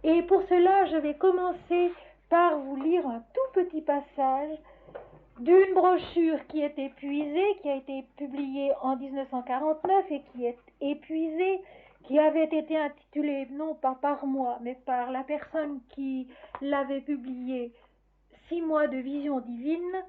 Et pour cela, je vais commencer par vous lire un tout petit passage d'une brochure qui est épuisée, qui a été publiée en 1949 et qui est épuisée, qui avait été intitulée non pas par moi, mais par la personne qui l'avait publiée, 6 mois de vision divine.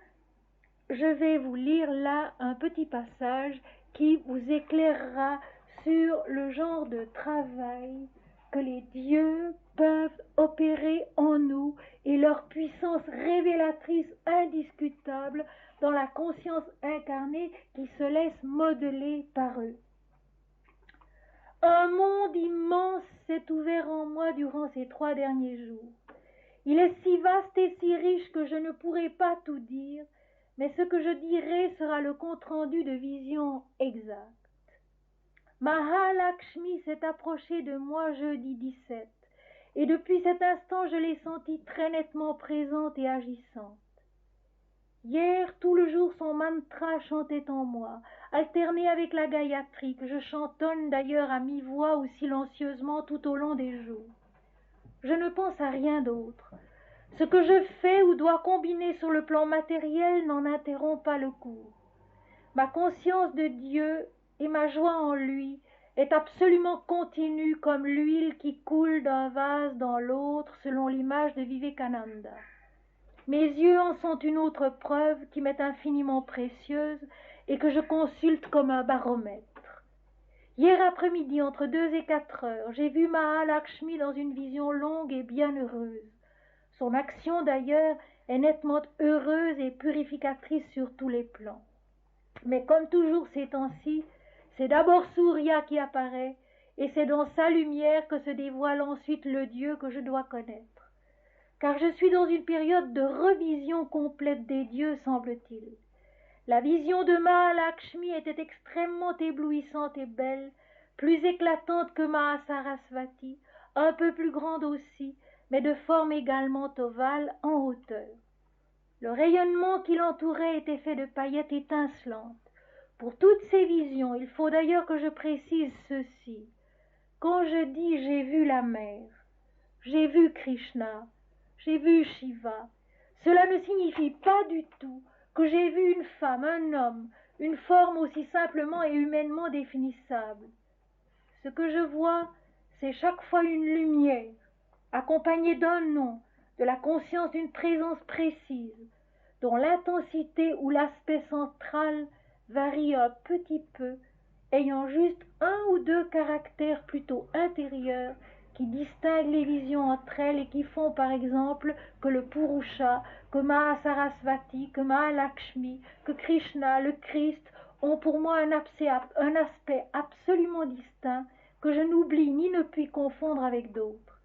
Je vais vous lire là un petit passage qui vous éclairera sur le genre de travail que les dieux peuvent opérer en nous et leur puissance révélatrice indiscutable dans la conscience incarnée qui se laisse modeler par eux. Un monde immense s'est ouvert en moi durant ces 3 derniers jours. Il est si vaste et si riche que je ne pourrai pas tout dire, mais ce que je dirai sera le compte-rendu de vision exacte. Mahalakshmi s'est approchée de moi jeudi 17, et depuis cet instant je l'ai sentie très nettement présente et agissante. Hier, tout le jour, son mantra chantait en moi, alterné avec la Gayatri, que je chantonne d'ailleurs à mi-voix ou silencieusement tout au long des jours. Je ne pense à rien d'autre. Ce que je fais ou dois combiner sur le plan matériel n'en interrompt pas le cours. Ma conscience de Dieu et ma joie en lui est absolument continue comme l'huile qui coule d'un vase dans l'autre selon l'image de Vivekananda. Mes yeux en sont une autre preuve qui m'est infiniment précieuse et que je consulte comme un baromètre. Hier après-midi, entre 2 et 4 heures, j'ai vu Mahalakshmi dans une vision longue et bienheureuse. Son action, d'ailleurs, est nettement heureuse et purificatrice sur tous les plans. Mais comme toujours ces temps-ci, c'est d'abord Surya qui apparaît, et c'est dans sa lumière que se dévoile ensuite le Dieu que je dois connaître. Car je suis dans une période de revision complète des dieux, semble-t-il. La vision de Mahalakshmi était extrêmement éblouissante et belle, plus éclatante que Mahasarasvati, un peu plus grande aussi, mais de forme également ovale en hauteur. Le rayonnement qui l'entourait était fait de paillettes étincelantes. Pour toutes ces visions, il faut d'ailleurs que je précise ceci. Quand je dis j'ai vu la mer, j'ai vu Krishna, j'ai vu Shiva, cela ne signifie pas du tout que j'ai vu une femme, un homme, une forme aussi simplement et humainement définissable. Ce que je vois, c'est chaque fois une lumière, accompagnée d'un nom, de la conscience d'une présence précise, dont l'intensité ou l'aspect central varie un petit peu, ayant juste 1 ou 2 caractères plutôt intérieurs qui distinguent les visions entre elles et qui font par exemple que le Purusha, que Mahasarasvati, que Mahalakshmi, que Krishna, le Christ ont pour moi un aspect absolument distinct que je n'oublie ni ne puis confondre avec d'autres.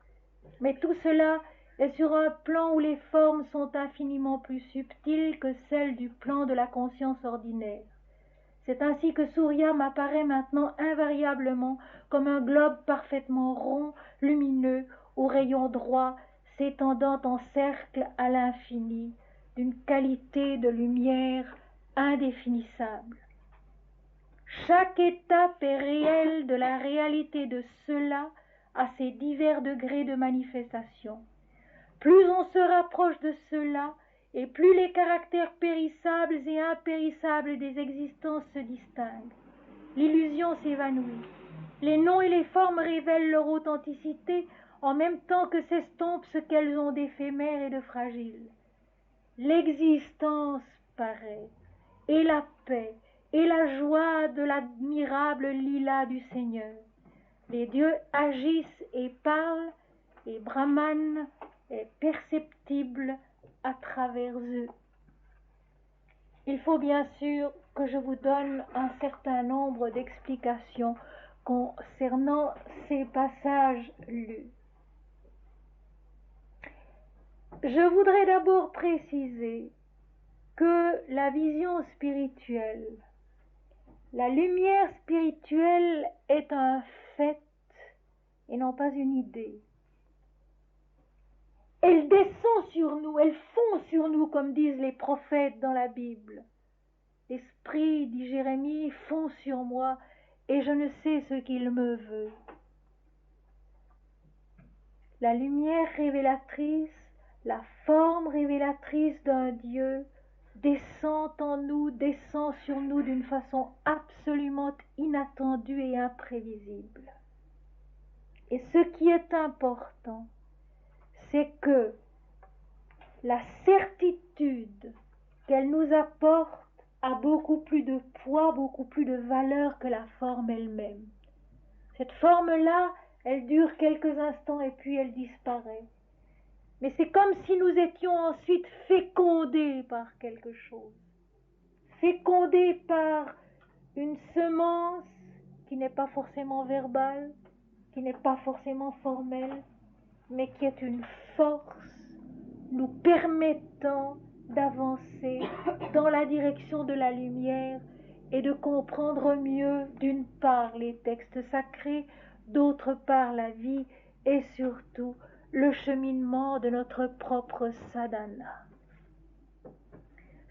Mais tout cela est sur un plan où les formes sont infiniment plus subtiles que celles du plan de la conscience ordinaire. C'est ainsi que Surya m'apparaît maintenant invariablement comme un globe parfaitement rond, lumineux, aux rayons droits, s'étendant en cercle à l'infini, d'une qualité de lumière indéfinissable. Chaque étape est réelle de la réalité de cela à ses divers degrés de manifestation. Plus on se rapproche de cela, et plus les caractères périssables et impérissables des existences se distinguent. L'illusion s'évanouit. Les noms et les formes révèlent leur authenticité en même temps que s'estompe ce qu'elles ont d'éphémère et de fragile. L'existence paraît, et la paix, et la joie de l'admirable lila du Seigneur. Les dieux agissent et parlent, et Brahman est perceptible à travers eux. Il faut bien sûr que je vous donne un certain nombre d'explications concernant ces passages lus. Je voudrais d'abord préciser que la vision spirituelle, la lumière spirituelle est un fait et non pas une idée. Elle descend sur nous, elle fond sur nous, comme disent les prophètes dans la Bible. L'Esprit, dit Jérémie, fond sur moi, et je ne sais ce qu'il me veut. la lumière révélatrice, la forme révélatrice d'un Dieu descend en nous, descend sur nous d'une façon absolument inattendue et imprévisible. Et ce qui est important, c'est que la certitude qu'elle nous apporte a beaucoup plus de poids, beaucoup plus de valeur que la forme elle-même. Cette forme-là, elle dure quelques instants et puis elle disparaît. Mais c'est comme si nous étions ensuite fécondés par quelque chose, fécondés par une semence qui n'est pas forcément verbale, qui n'est pas forcément formelle, mais qui est une force nous permettant d'avancer dans la direction de la lumière et de comprendre mieux, d'une part, les textes sacrés, d'autre part, la vie et surtout le cheminement de notre propre sadhana.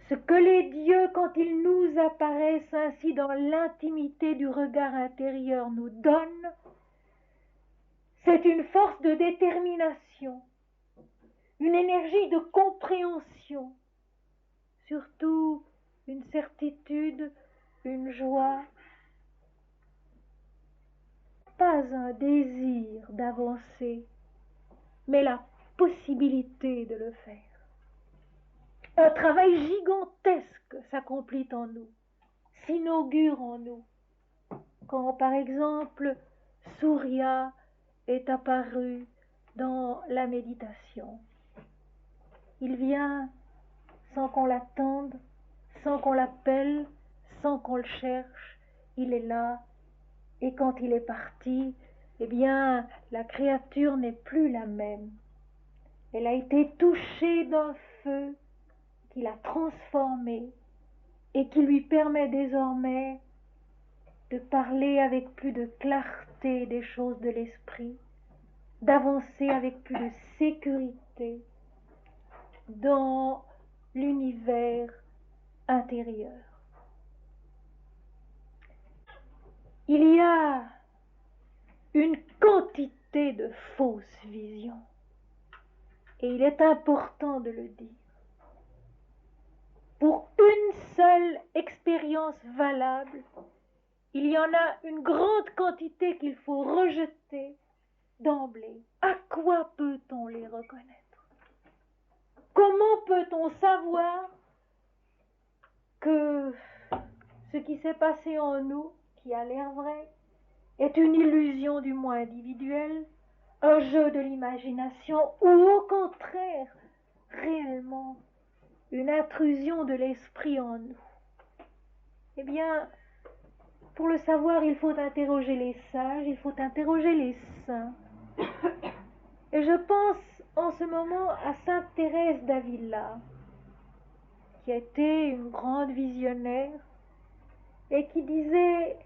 Ce que les dieux, quand ils nous apparaissent ainsi dans l'intimité du regard intérieur, nous donnent, c'est une force de détermination, une énergie de compréhension, surtout une certitude, une joie, pas un désir d'avancer, mais la possibilité de le faire. Un travail gigantesque s'accomplit en nous, s'inaugure en nous, quand par exemple Surya est apparu dans la méditation. Il vient sans qu'on l'attende, sans qu'on l'appelle, sans qu'on le cherche, il est là, et quand il est parti, eh bien, la créature n'est plus la même. Elle a été touchée d'un feu qui l'a transformée et qui lui permet désormais de parler avec plus de clarté des choses de l'esprit, d'avancer avec plus de sécurité dans l'univers intérieur. Il y a une quantité de fausses visions, et il est important de le dire. Pour une seule expérience valable, il y en a une grande quantité qu'il faut rejeter d'emblée. À quoi peut-on les reconnaître? Comment peut-on savoir que ce qui s'est passé en nous, qui a l'air vrai, est une illusion du moins individuelle, un jeu de l'imagination, ou au contraire, réellement, une intrusion de l'esprit en nous? Eh bien, pour le savoir, il faut interroger les sages, il faut interroger les saints. Et je pense en ce moment à Sainte Thérèse d'Avila, qui a été une grande visionnaire et qui disait: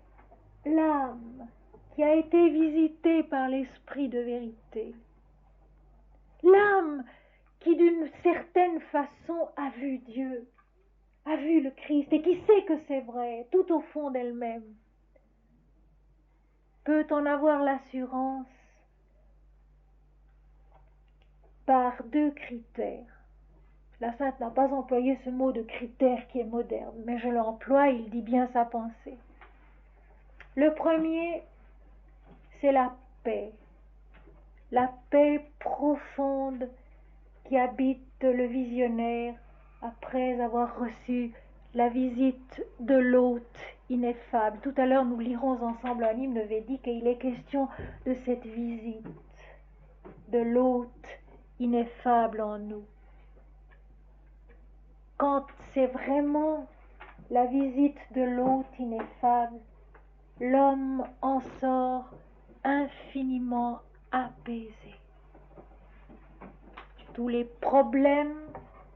l'âme qui a été visitée par l'esprit de vérité, l'âme qui d'une certaine façon a vu Dieu, a vu le Christ et qui sait que c'est vrai tout au fond d'elle-même, peut en avoir l'assurance par deux critères. La sainte n'a pas employé ce mot de critère qui est moderne, mais je l'emploie, il dit bien sa pensée. Le premier, c'est la paix profonde qui habite le visionnaire après avoir reçu la visite de l'hôte ineffable. Tout à l'heure, nous lirons ensemble un hymne védique et il est question de cette visite de l'hôte ineffable en nous. Quand c'est vraiment la visite de l'hôte ineffable, l'homme en sort infiniment apaisé. Tous les problèmes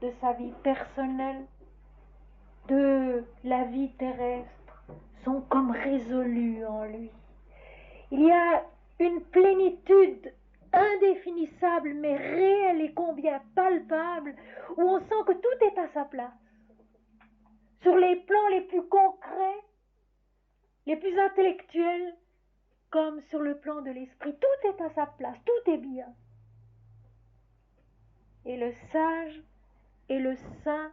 de sa vie personnelle, de la vie terrestre, sont comme résolus en lui. Il y a une plénitude indéfinissable, mais réelle et combien palpable, où on sent que tout est à sa place. Sur les plans les plus concrets, les plus intellectuels, comme sur le plan de l'esprit, tout est à sa place, tout est bien. Et le sage et le saint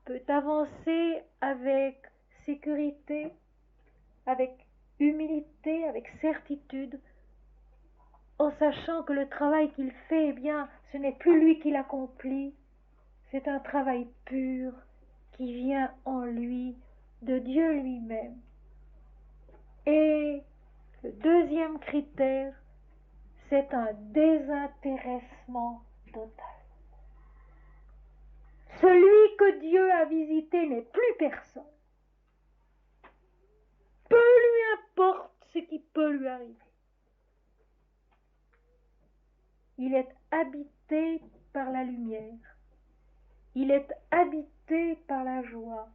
peut avancer avec sécurité, avec humilité, avec certitude, en sachant que le travail qu'il fait, eh bien, ce n'est plus lui qui l'accomplit, c'est un travail pur qui vient en lui de Dieu lui-même. Et le deuxième critère, c'est un désintéressement total. Celui que Dieu a visité n'est plus personne. Peu lui importe ce qui peut lui arriver. Il est habité par la lumière. Il est habité par la joie.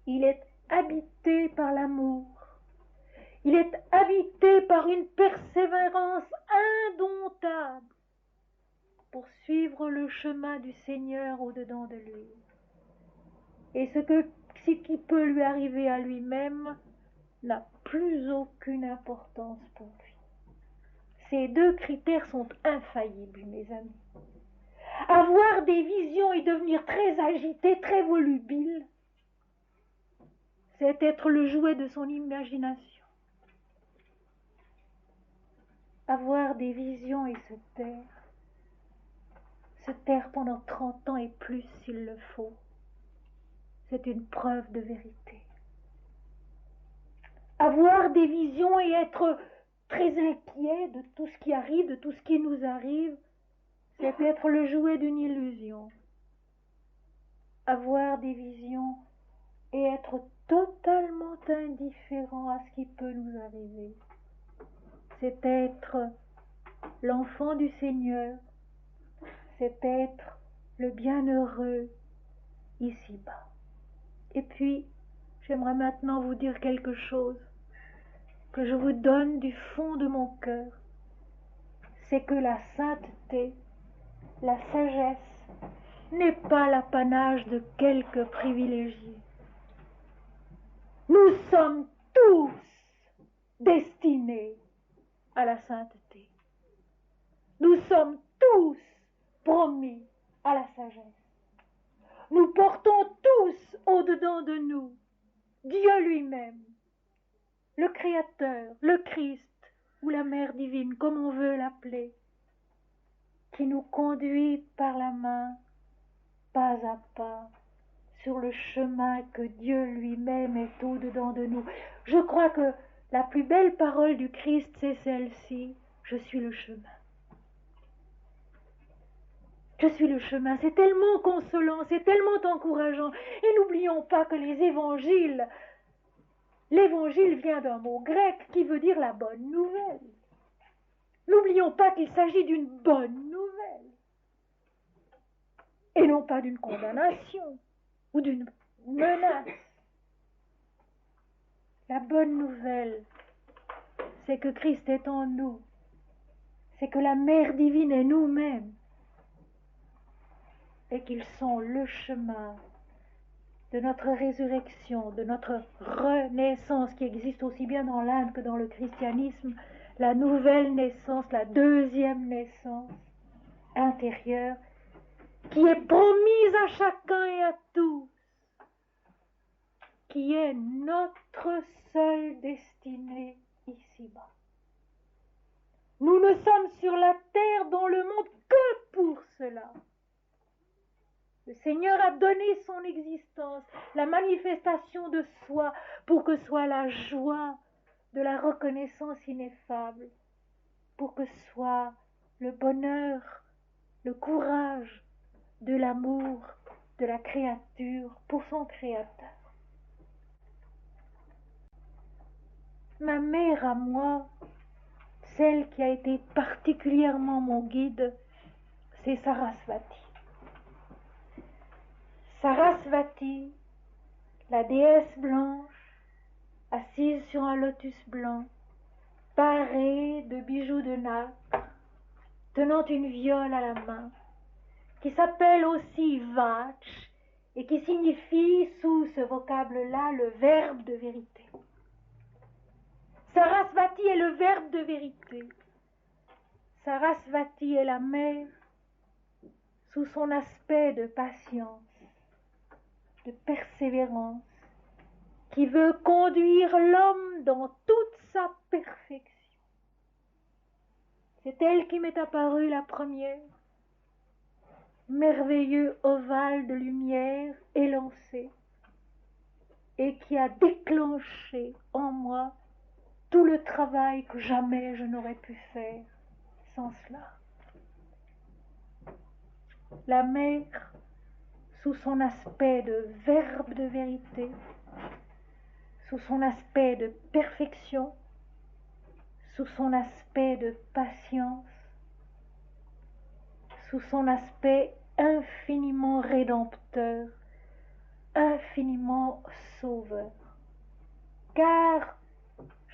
Il est habité par l'amour. Il est habité par une persévérance indomptable pour suivre le chemin du Seigneur au-dedans de lui. Et ce qui peut lui arriver à lui-même n'a plus aucune importance pour lui. Ces deux critères sont infaillibles, mes amis. Avoir des visions et devenir très agité, très volubile, c'est être le jouet de son imagination. Avoir des visions et se taire pendant 30 ans et plus s'il le faut, c'est une preuve de vérité. Avoir des visions et être très inquiet de tout ce qui arrive, de tout ce qui nous arrive, c'est être le jouet d'une illusion. Avoir des visions et être totalement indifférent à ce qui peut nous arriver, c'est être l'enfant du Seigneur, c'est être le bienheureux ici-bas. Et puis, j'aimerais maintenant vous dire quelque chose que je vous donne du fond de mon cœur. C'est que la sainteté, la sagesse, n'est pas l'apanage de quelques privilégiés. Nous sommes tous destinés à la sainteté. Nous sommes tous promis à la sagesse. Nous portons tous au-dedans de nous Dieu lui-même, le Créateur, le Christ ou la Mère divine, comme on veut l'appeler, qui nous conduit par la main, pas à pas, sur le chemin que Dieu lui-même est au-dedans de nous. Je crois que la plus belle parole du Christ, c'est celle-ci: je suis le chemin. Je suis le chemin. C'est tellement consolant, c'est tellement encourageant. Et n'oublions pas que l'évangile vient d'un mot grec qui veut dire la bonne nouvelle. N'oublions pas qu'il s'agit d'une bonne nouvelle et non pas d'une condamnation ou d'une menace. La bonne nouvelle, c'est que Christ est en nous, c'est que la Mère divine est nous-mêmes et qu'ils sont le chemin de notre résurrection, de notre renaissance qui existe aussi bien dans l'Inde que dans le christianisme, la nouvelle naissance, la deuxième naissance intérieure qui est promise à chacun et à tous, qui est notre seule destinée ici-bas. Nous ne sommes sur la terre, dans le monde, que pour cela. Le Seigneur a donné son existence, la manifestation de soi, pour que soit la joie de la reconnaissance ineffable, pour que soit le bonheur, le courage de l'amour de la créature pour son Créateur. Ma mère à moi, celle qui a été particulièrement mon guide, c'est Sarasvati. Sarasvati, la déesse blanche, assise sur un lotus blanc, parée de bijoux de nacre, tenant une viole à la main, qui s'appelle aussi Vach et qui signifie sous ce vocable-là le verbe de vérité. Sarasvati est le verbe de vérité. Sarasvati est la mère. sous son aspect de patience, de persévérance, qui veut conduire l'homme dans toute sa perfection. C'est elle qui m'est apparue la première, merveilleux ovale de lumière élancé, et qui a déclenché en moi tout le travail que jamais je n'aurais pu faire sans cela. La mère, sous son aspect de verbe de vérité, sous son aspect de perfection, sous son aspect de patience, sous son aspect infiniment rédempteur, infiniment sauveur. Car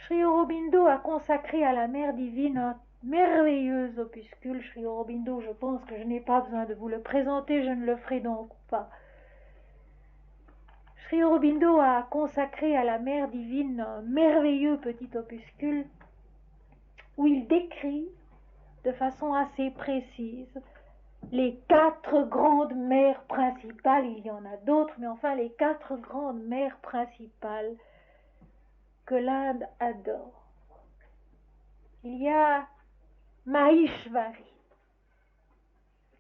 Sri Aurobindo a consacré à la Mère divine un merveilleux opuscule. Sri Aurobindo, je pense que je n'ai pas besoin de vous le présenter, je ne le ferai donc pas. Sri Aurobindo a consacré à la Mère divine un merveilleux petit opuscule où il décrit de façon assez précise les 4 grandes mères principales, il y en a d'autres, mais enfin les 4 grandes mères principales que l'Inde adore. Il y a Maheshwari,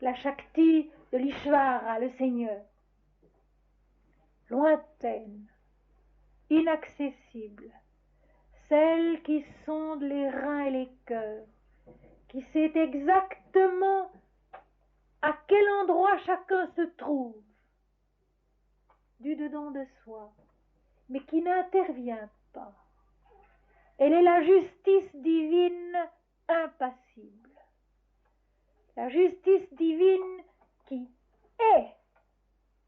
la Shakti de l'Ishvara, le Seigneur, lointaine, inaccessible, celle qui sonde les reins et les cœurs, qui sait exactement à quel endroit chacun se trouve, du dedans de soi, mais qui n'intervient pas. Elle est la justice divine impassible. La justice divine qui est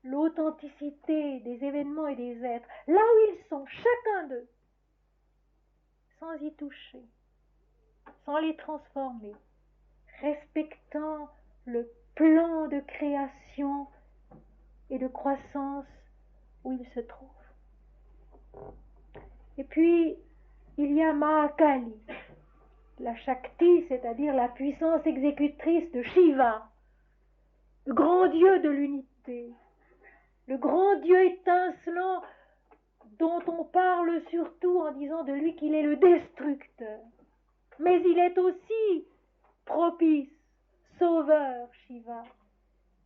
l'authenticité des événements et des êtres, là où ils sont, chacun d'eux, sans y toucher, sans les transformer, respectant le plan de création et de croissance où ils se trouvent. Et puis, il y a Mahakali, la Shakti, c'est-à-dire la puissance exécutrice de Shiva, le grand Dieu de l'unité, le grand Dieu étincelant dont on parle surtout en disant de lui qu'il est le destructeur. Mais il est aussi propice, sauveur, Shiva.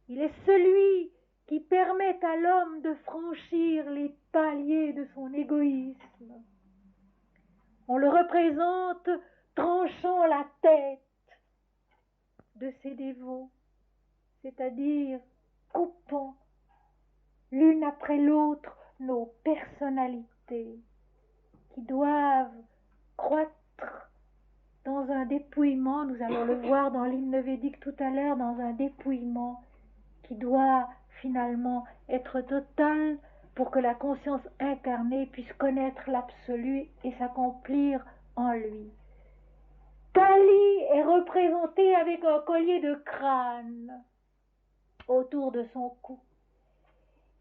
Il est celui qui permet à l'homme de franchir les paliers de son égoïsme. On le représente tranchant la tête de ses dévots, c'est-à-dire coupant l'une après l'autre nos personnalités qui doivent croître dans un dépouillement, nous allons le voir dans l'hymne védique tout à l'heure, dans un dépouillement qui doit finalement être total pour que la conscience incarnée puisse connaître l'absolu et s'accomplir en lui. Kali est représenté avec un collier de crâne autour de son cou.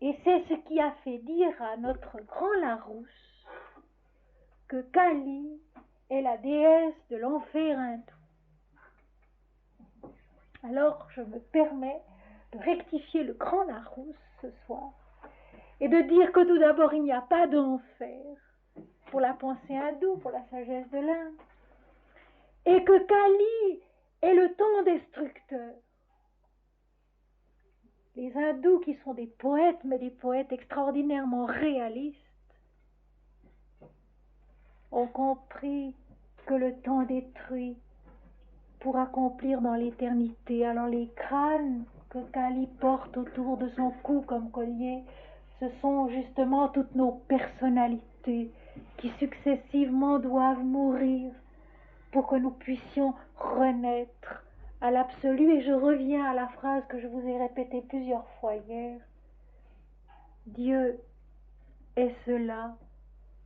Et c'est ce qui a fait dire à notre grand Larousse que Kali est la déesse de l'enfer hindou. Alors je me permets de rectifier le grand Larousse ce soir et de dire que tout d'abord il n'y a pas d'enfer pour la pensée hindoue, pour la sagesse de l'Inde, et que Kali est le temps destructeur. Les hindous qui sont des poètes, mais des poètes extraordinairement réalistes, ont compris que le temps détruit pour accomplir dans l'éternité. Alors les crânes que Kali porte autour de son cou comme collier, ce sont justement toutes nos personnalités qui successivement doivent mourir pour que nous puissions renaître à l'absolu. Et je reviens à la phrase que je vous ai répétée plusieurs fois hier. Dieu est cela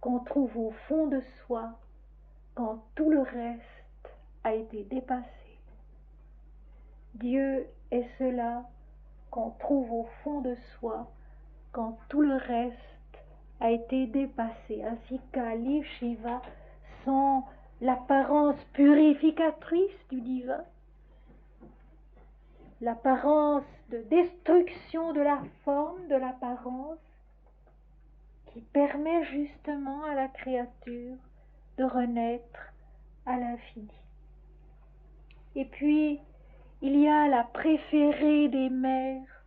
qu'on trouve au fond de soi quand tout le reste a été dépassé. Dieu est cela qu'on trouve au fond de soi quand tout le reste a été dépassé. Ainsi Kali, Shiva sont l'apparence purificatrice du divin l'apparence de destruction de la forme, de l'apparence, qui permet justement à la créature de renaître à l'infini. Et puis, il y a la préférée des mères,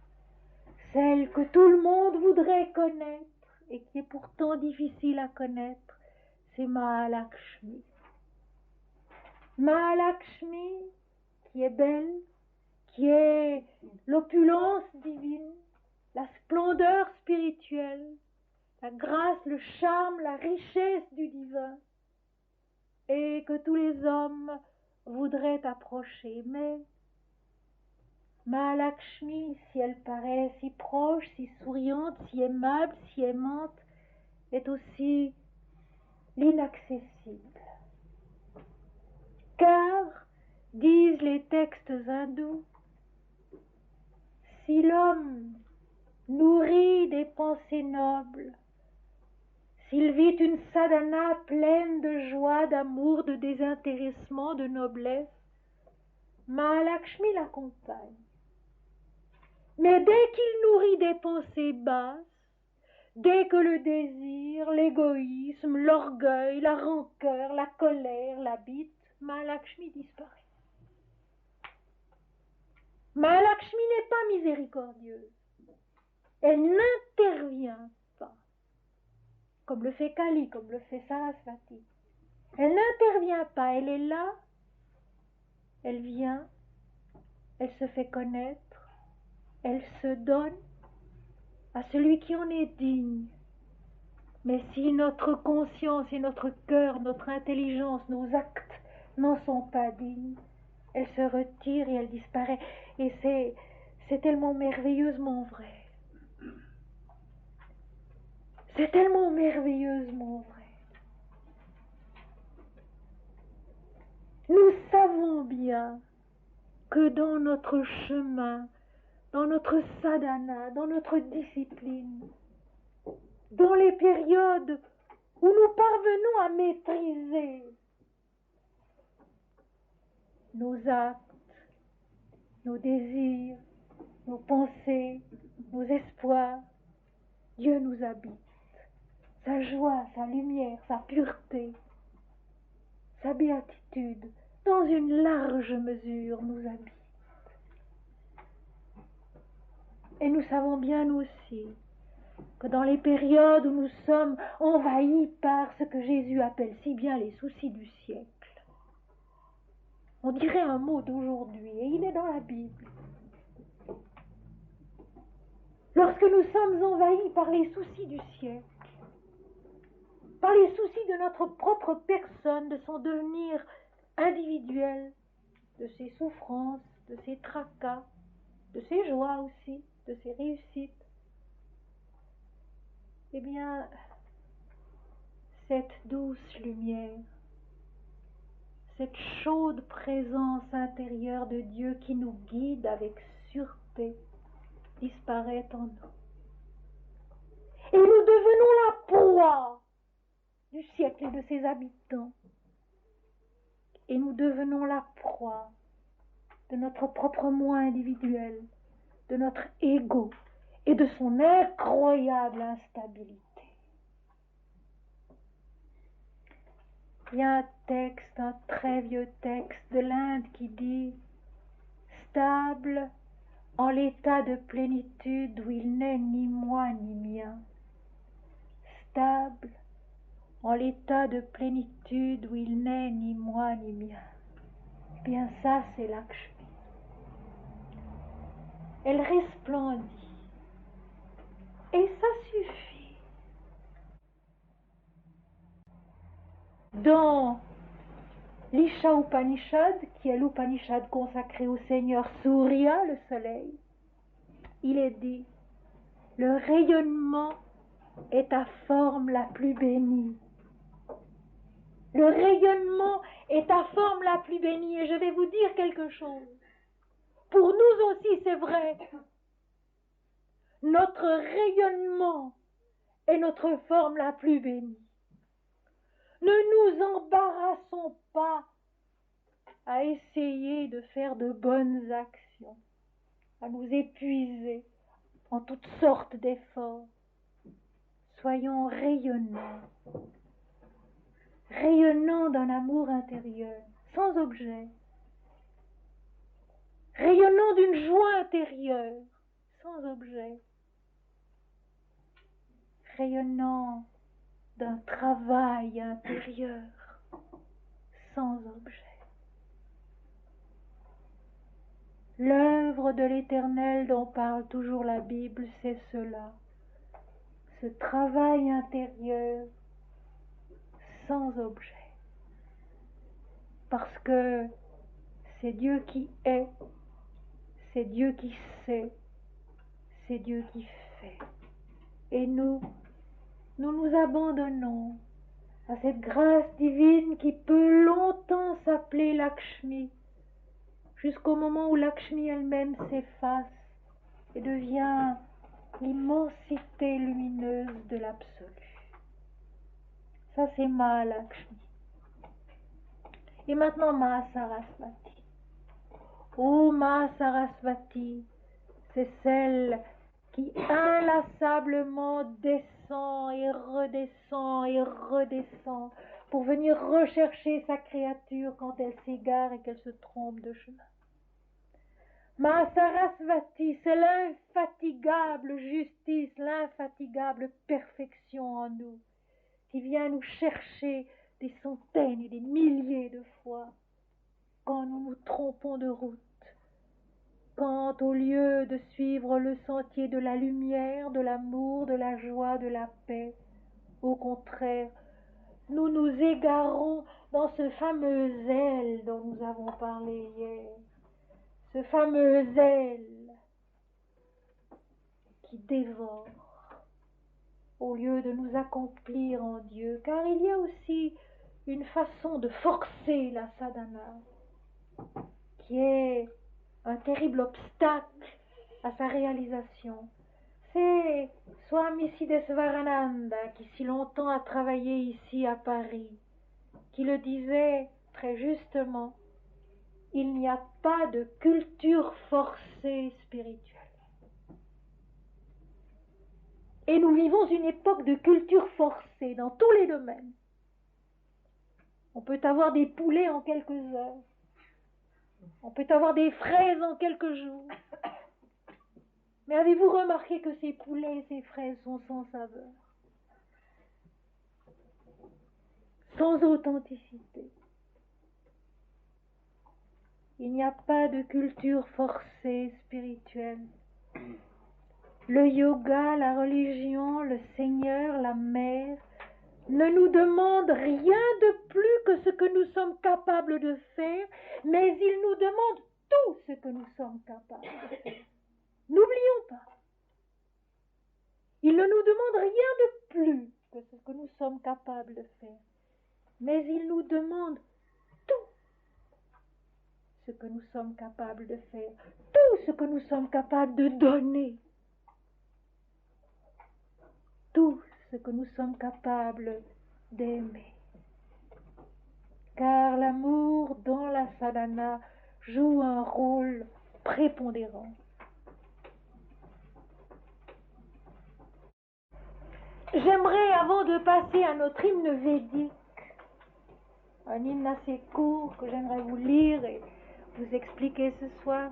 celle que tout le monde voudrait connaître et qui est pourtant difficile à connaître, c'est Mahalakshmi. Mahalakshmi, qui est belle, qui est l'opulence divine, la splendeur spirituelle, la grâce, le charme, la richesse du divin, et que tous les hommes voudraient approcher. Mais Mahalakshmi, si elle paraît si proche, si souriante, si aimable, si aimante, est aussi l'inaccessible. Car, disent les textes hindous, si l'homme nourrit des pensées nobles, s'il vit une sadhana pleine de joie, d'amour, de désintéressement, de noblesse, Mahalakshmi l'accompagne. Mais dès qu'il nourrit des pensées basses, dès que le désir, l'égoïsme, l'orgueil, la rancœur, la colère l'habitent, Mahalakshmi disparaît. Mahalakshmi n'est pas miséricordieuse. Elle n'intervient pas, comme le fait Kali, comme le fait Sarasvati. Elle n'intervient pas, elle est là, elle vient, elle se fait connaître, elle se donne à celui qui en est digne. Mais si notre conscience et notre cœur, notre intelligence, nos actes n'en sont pas dignes, elle se retire et elle disparaît. Et c'est tellement merveilleusement vrai. C'est tellement merveilleusement vrai. Nous savons bien que dans notre chemin, dans notre sadhana, dans notre discipline, dans les périodes où nous parvenons à maîtriser nos actes, nos désirs, nos pensées, nos espoirs, Dieu nous habite. Sa joie, sa lumière, sa pureté, sa béatitude, dans une large mesure, nous habite. Et nous savons bien aussi que dans les périodes où nous sommes envahis par ce que Jésus appelle si bien les soucis du siècle, on dirait un mot d'aujourd'hui, et il est dans la Bible. Lorsque nous sommes envahis par les soucis du siècle, par les soucis de notre propre personne, de son devenir individuel, de ses souffrances, de ses tracas, de ses joies aussi, de ses réussites, eh bien, cette douce lumière, cette chaude présence intérieure de Dieu qui nous guide avec sûreté, disparaît en nous. Et nous devenons la proie du siècle et de ses habitants. Et nous devenons la proie de notre propre moi individuel, de notre ego et de son incroyable instabilité. Il y a un texte, un très vieux texte de l'Inde qui dit « Stable en l'état de plénitude où il n'est ni moi ni mien. Stable en l'état de plénitude où il n'est ni moi ni mien. » Eh bien ça, c'est Lakshmi. Elle resplendit. Et ça suffit. Dans l'Isha Upanishad, qui est l'Upanishad consacré au Seigneur Surya, le soleil, il est dit « Le rayonnement est ta forme la plus bénie. » Le rayonnement est ta forme la plus bénie. Et je vais vous dire quelque chose. Pour nous aussi, c'est vrai. Notre rayonnement est notre forme la plus bénie. Ne nous embarrassons pas à essayer de faire de bonnes actions. à nous épuiser en toutes sortes d'efforts. Soyons rayonnants, rayonnants d'un amour intérieur, sans objet, rayonnants d'une joie intérieure, sans objet, rayonnants d'un travail intérieur, sans objet. L'œuvre de l'Éternel dont parle toujours la Bible, c'est cela, ce travail intérieur sans objet. Parce que c'est Dieu qui est, c'est Dieu qui sait, c'est Dieu qui fait. Et nous nous abandonnons à cette grâce divine qui peut longtemps s'appeler Lakshmi, jusqu'au moment où Lakshmi elle-même s'efface et devient l'immensité lumineuse de l'absolu. Ça, c'est Mahalakshmi. Et maintenant, Mahasarasvati. Oh, Mahasarasvati, c'est celle qui inlassablement descend et redescend pour venir rechercher sa créature quand elle s'égare et qu'elle se trompe de chemin. Mahasarasvati, c'est l'infatigable justice, l'infatigable perfection en nous, qui vient nous chercher des centaines et des milliers de fois quand nous nous trompons de route, quand au lieu de suivre le sentier de la lumière, de l'amour, de la joie, de la paix, au contraire, nous nous égarons dans ce fameux zèle dont nous avons parlé hier, ce fameux zèle qui dévore au lieu de nous accomplir en Dieu, car il y a aussi une façon de forcer la sadhana qui est un terrible obstacle à sa réalisation. C'est Swami Siddheswarananda qui si longtemps a travaillé ici à Paris, qui le disait très justement, il n'y a pas de culture forcée spirituelle. Et nous vivons une époque de culture forcée dans tous les domaines. On peut avoir des poulets en quelques heures. On peut avoir des fraises en quelques jours. Mais avez-vous remarqué que ces poulets et ces fraises sont sans saveur, sans authenticité? Il n'y a pas de culture forcée spirituelle. Le yoga, la religion, le Seigneur, la mère ne nous demandent rien de plus que ce que nous sommes capables de faire, mais ils nous demandent tout ce que nous sommes capables de faire. N'oublions pas. Ils ne nous demandent rien de plus que ce que nous sommes capables de faire, mais ils nous demandent tout ce que nous sommes capables de faire, tout ce que nous sommes capables de donner, tout ce que nous sommes capables d'aimer. Car l'amour dans la sadhana joue un rôle prépondérant. J'aimerais, avant de passer à notre hymne védique, un hymne assez court que j'aimerais vous lire et vous expliquer ce soir,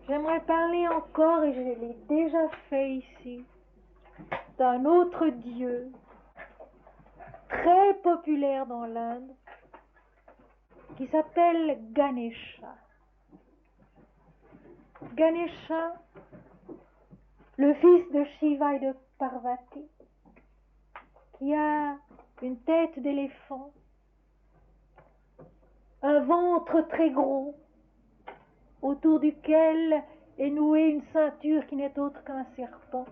j'aimerais parler encore, et je l'ai déjà fait ici, d'un autre dieu très populaire dans l'Inde qui s'appelle Ganesha. Ganesha, le fils de Shiva et de Parvati, qui a une tête d'éléphant, un ventre très gros, autour duquel est nouée une ceinture qui n'est autre qu'un serpent,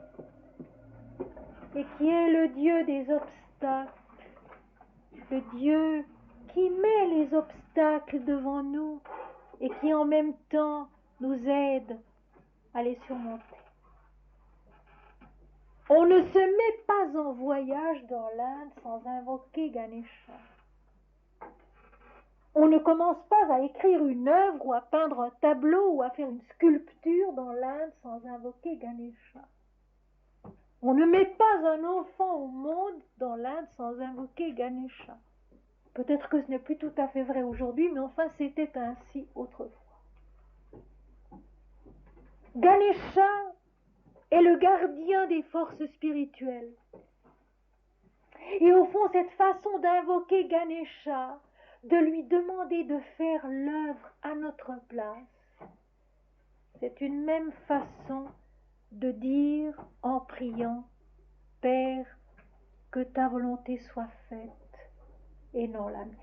et qui est le dieu des obstacles, le dieu qui met les obstacles devant nous et qui en même temps nous aide à les surmonter. On ne se met pas en voyage dans l'Inde sans invoquer Ganesha. On ne commence pas à écrire une œuvre ou à peindre un tableau ou à faire une sculpture dans l'Inde sans invoquer Ganesha. On ne met pas un enfant au monde dans l'Inde sans invoquer Ganesha. Peut-être que ce n'est plus tout à fait vrai aujourd'hui, mais enfin c'était ainsi autrefois. Ganesha est le gardien des forces spirituelles. Et au fond, cette façon d'invoquer Ganesha, de lui demander de faire l'œuvre à notre place, c'est une même façon de dire en priant, Père, que ta volonté soit faite et non la mienne.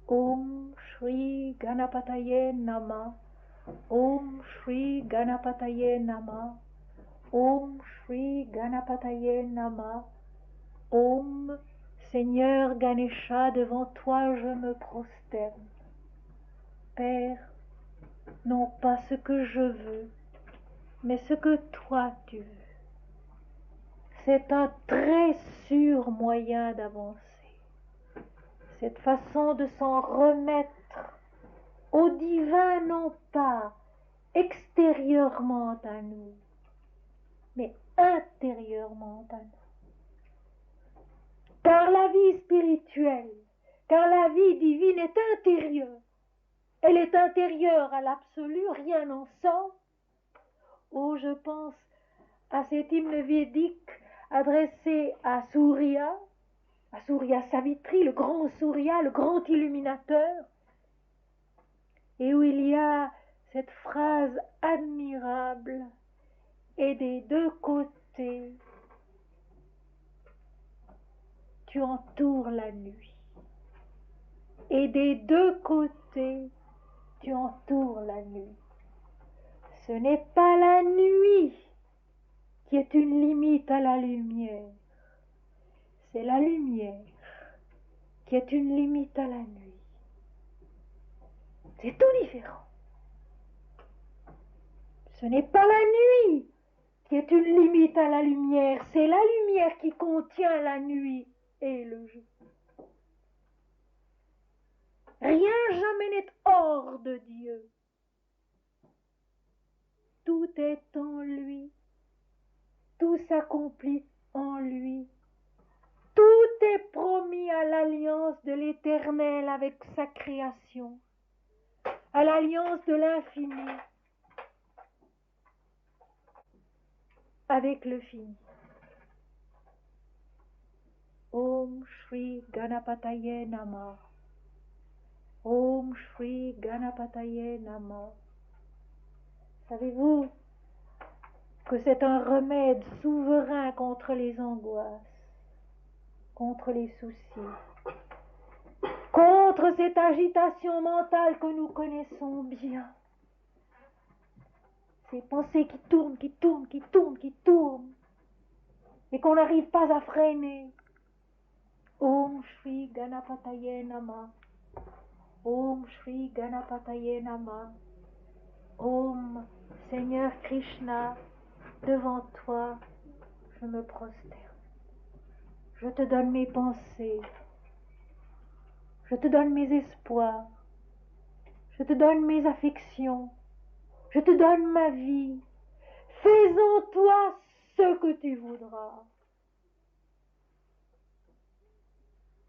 Om Shri Ganapataye Nama, Om Shri Ganapataye Nama, Om Shri Ganapataye Nama, Om Seigneur Ganesha, devant toi je me prosterne. Père, non pas ce que je veux, mais ce que toi tu veux. C'est un très sûr moyen d'avancer. Cette façon de s'en remettre au divin, non pas extérieurement à nous, mais intérieurement à nous. Car la vie spirituelle, car la vie divine est intérieure. Elle est intérieure à l'absolu, rien n'en sort. Oh, je pense à cet hymne védique adressé à Surya Savitri, le grand illuminateur, et où il y a cette phrase admirable, et des deux côtés, tu entoures la nuit. Et des deux côtés, tu entoures la nuit. Ce n'est pas la nuit qui est une limite à la lumière. C'est la lumière qui est une limite à la nuit. C'est tout différent. Ce n'est pas la nuit qui est une limite à la lumière, c'est la lumière qui contient la nuit et le jour. Rien jamais n'est hors de Dieu. Tout est en lui, tout s'accomplit en lui. Tout est promis à l'alliance de l'Éternel avec sa création, à l'alliance de l'infini avec le fini. Om Shri Ganapataye Namah. Om Shri Ganapataye Namah. Savez-vous que c'est un remède souverain contre les angoisses, contre les soucis, contre cette agitation mentale que nous connaissons bien. Ces pensées qui tournent, qui tournent, qui tournent, qui tournent, et qu'on n'arrive pas à freiner. Om Shri Ganapataye Namah. Om Shri Ganapataye Namah. Om Seigneur Krishna, devant toi, je me prosterne. Je te donne mes pensées. Je te donne mes espoirs. Je te donne mes affections. Je te donne ma vie. Fais en toi ce que tu voudras.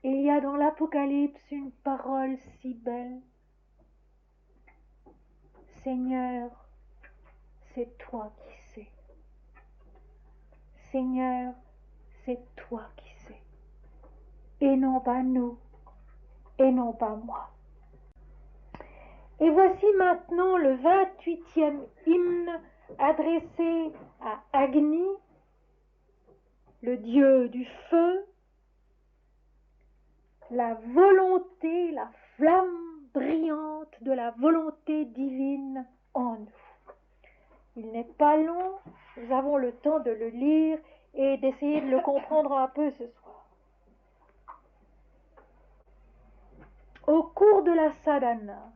Il y a dans l'Apocalypse une parole si belle. Seigneur, c'est toi qui sais. Seigneur, c'est toi qui sais. Et non pas nous, et non pas moi. Et voici maintenant le 28e hymne adressé à Agni, le dieu du feu, la volonté, la flamme brillante de la volonté divine en nous. Il n'est pas long, nous avons le temps de le lire et d'essayer de le comprendre un peu ce soir. Au cours de la sadhana,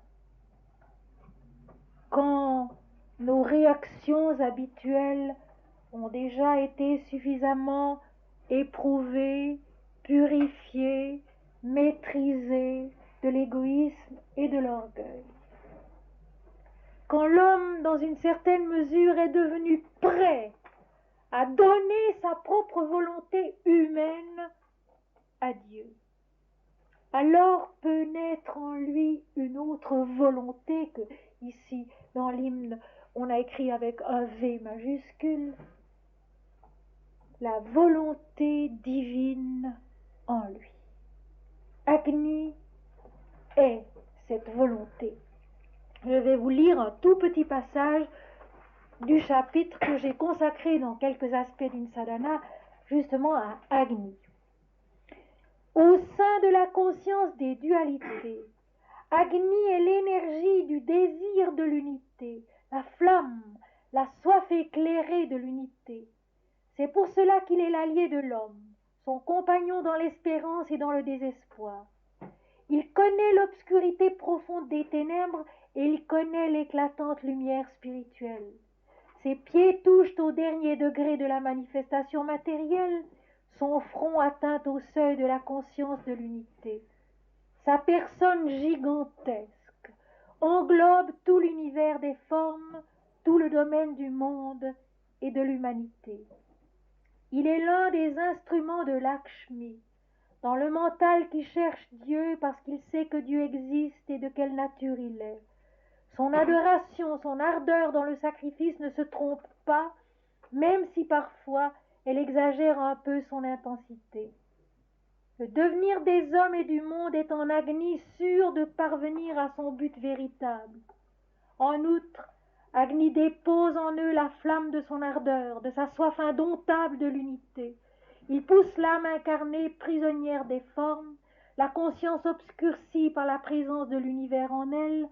quand nos réactions habituelles ont déjà été suffisamment éprouvées, purifiées, maîtrisées, de l'égoïsme et de l'orgueil. Quand l'homme, dans une certaine mesure, est devenu prêt à donner sa propre volonté humaine à Dieu, alors peut naître en lui une autre volonté que, ici, dans l'hymne, on a écrit avec un V majuscule, la volonté divine en lui. Agni est cette volonté. Je vais vous lire un tout petit passage du chapitre que j'ai consacré dans quelques aspects d'Insadhana, justement à Agni. Au sein de la conscience des dualités, Agni est l'énergie du désir de l'unité, la flamme, la soif éclairée de l'unité. C'est pour cela qu'il est l'allié de l'homme, son compagnon dans l'espérance et dans le désespoir. Il connaît l'obscurité profonde des ténèbres et il connaît l'éclatante lumière spirituelle. Ses pieds touchent au dernier degré de la manifestation matérielle, son front atteint au seuil de la conscience de l'unité. Sa personne gigantesque englobe tout l'univers des formes, tout le domaine du monde et de l'humanité. Il est l'un des instruments de Lakshmi, dans le mental qui cherche Dieu parce qu'il sait que Dieu existe et de quelle nature il est. Son adoration, son ardeur dans le sacrifice ne se trompe pas, même si parfois elle exagère un peu son intensité. Le devenir des hommes et du monde est en Agni sûr de parvenir à son but véritable. En outre, Agni dépose en eux la flamme de son ardeur, de sa soif indomptable de l'unité. Il pousse l'âme incarnée, prisonnière des formes, la conscience obscurcie par la présence de l'univers en elle,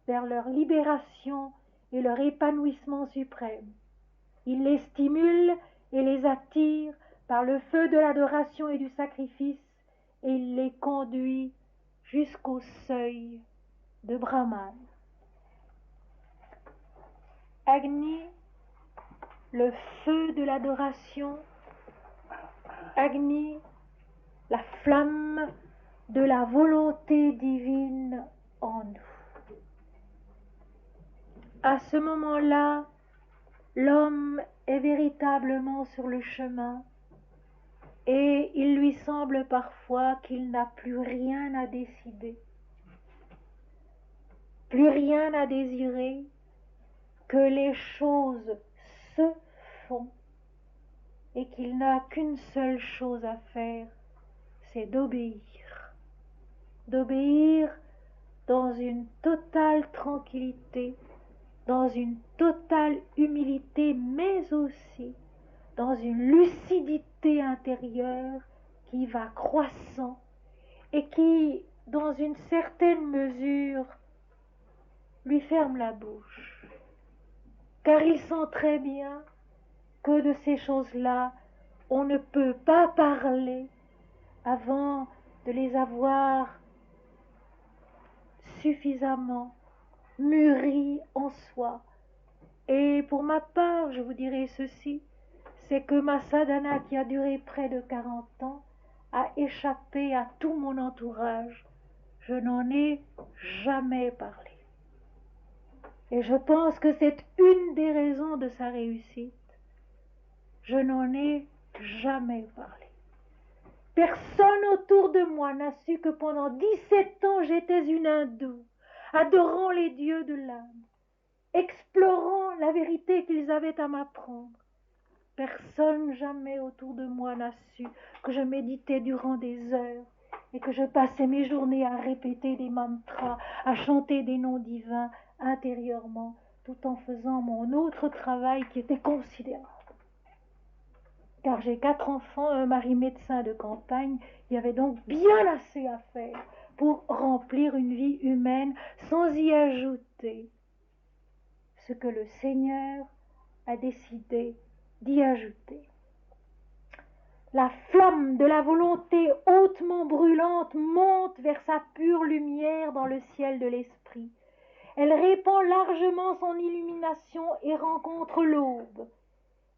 vers leur libération et leur épanouissement suprême. Il les stimule et les attire par le feu de l'adoration et du sacrifice, et il les conduit jusqu'au seuil de Brahman. Agni, le feu de l'adoration, Agni, la flamme de la volonté divine en nous. À ce moment-là, l'homme est véritablement sur le chemin et il lui semble parfois qu'il n'a plus rien à décider, plus rien à désirer, que les choses se font et qu'il n'a qu'une seule chose à faire, c'est d'obéir. D'obéir dans une totale tranquillité, dans une totale humilité, mais aussi dans une lucidité intérieure qui va croissant et qui, dans une certaine mesure, lui ferme la bouche. Car il sent très bien que de ces choses-là, on ne peut pas parler avant de les avoir suffisamment mûries en soi. Et pour ma part, je vous dirai ceci, c'est que ma sadhana qui a duré près de 40 ans a échappé à tout mon entourage. Je n'en ai jamais parlé. Et je pense que c'est une des raisons de sa réussite. Je n'en ai jamais parlé. Personne autour de moi n'a su que pendant 17 ans j'étais une hindoue, adorant les dieux de l'âme, explorant la vérité qu'ils avaient à m'apprendre. Personne jamais autour de moi n'a su que je méditais durant des heures et que je passais mes journées à répéter des mantras, à chanter des noms divins intérieurement, tout en faisant mon autre travail qui était considérable. Car j'ai 4 enfants, un mari médecin de campagne, il y avait donc bien assez à faire pour remplir une vie humaine sans y ajouter ce que le Seigneur a décidé d'y ajouter. La flamme de la volonté hautement brûlante monte vers sa pure lumière dans le ciel de l'esprit. Elle répand largement son illumination et rencontre l'aube.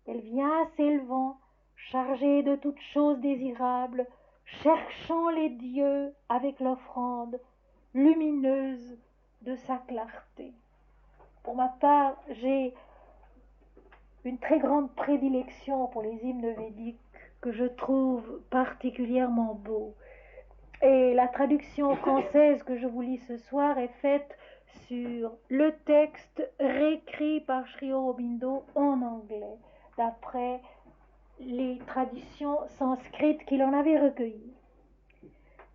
Elle vient s'élevant, chargée de toutes choses désirables, cherchant les dieux avec l'offrande, lumineuse de sa clarté. Pour ma part, j'ai une très grande prédilection pour les hymnes védiques que je trouve particulièrement beaux. Et la traduction française que je vous lis ce soir est faite sur le texte réécrit par Sri Aurobindo en anglais, d'après les traditions sanskrites qu'il en avait recueillies.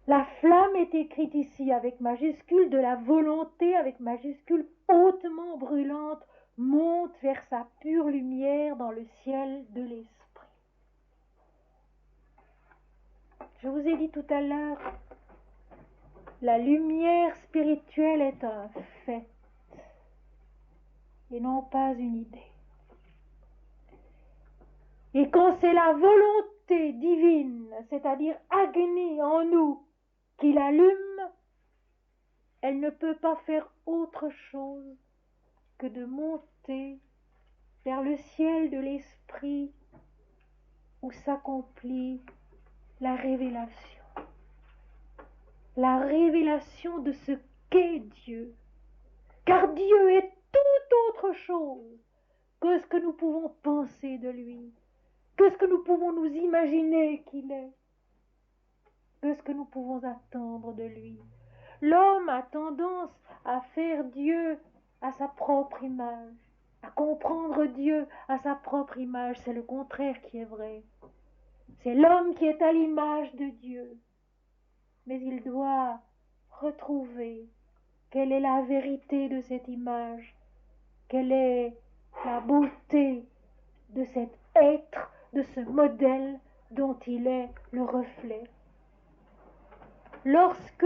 La flamme est écrite ici avec majuscule de la volonté, avec majuscule hautement brûlante, monte vers sa pure lumière dans le ciel de l'esprit. Je vous ai dit tout à l'heure, la lumière spirituelle est un fait et non pas une idée. Et quand c'est la volonté divine, c'est-à-dire Agni en nous, qui l'allume, elle ne peut pas faire autre chose que de monter vers le ciel de l'esprit où s'accomplit la révélation de ce qu'est Dieu. Car Dieu est tout autre chose que ce que nous pouvons penser de lui, que ce que nous pouvons nous imaginer qu'il est, que ce que nous pouvons attendre de lui. L'homme a tendance à faire Dieu à sa propre image, à comprendre Dieu à sa propre image. C'est le contraire qui est vrai. C'est l'homme qui est à l'image de Dieu. Mais il doit retrouver quelle est la vérité de cette image, quelle est la beauté de cet être, de ce modèle dont il est le reflet. Lorsque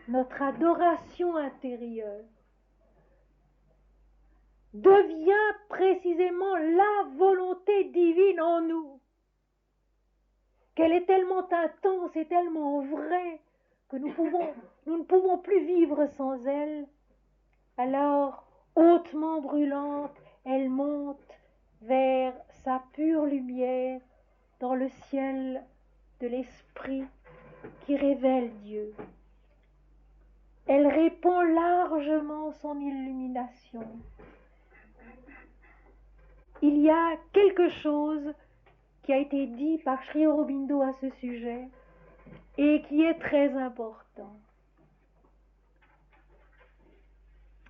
notre adoration intérieure devient précisément la volonté divine en nous, qu'elle est tellement intense et tellement vraie que nous ne pouvons plus vivre sans elle, alors, hautement brûlante, elle monte vers sa pure lumière dans le ciel de l'esprit qui révèle Dieu. Elle répand largement son illumination. Il y a quelque chose qui a été dit par Sri Aurobindo à ce sujet et qui est très important.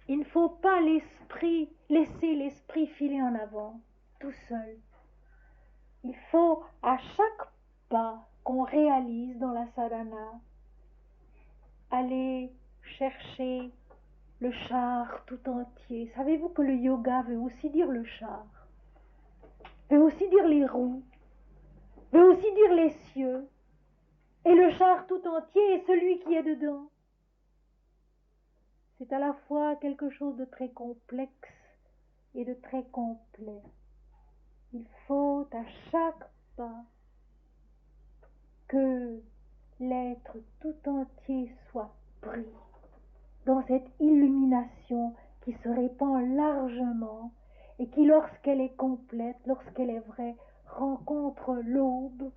Il ne faut pas laisser l'esprit filer en avant, tout seul. Il faut, à chaque pas qu'on réalise dans la sadhana, aller chercher le char tout entier. Savez-vous que le yoga veut aussi dire le char, veut aussi dire les roues, veut aussi dire les cieux, et le char tout entier est celui qui est dedans. C'est à la fois quelque chose de très complexe et de très complet. Il faut à chaque pas que l'être tout entier soit pris dans cette illumination qui se répand largement et qui, lorsqu'elle est complète, lorsqu'elle est vraie, rencontre l'aube,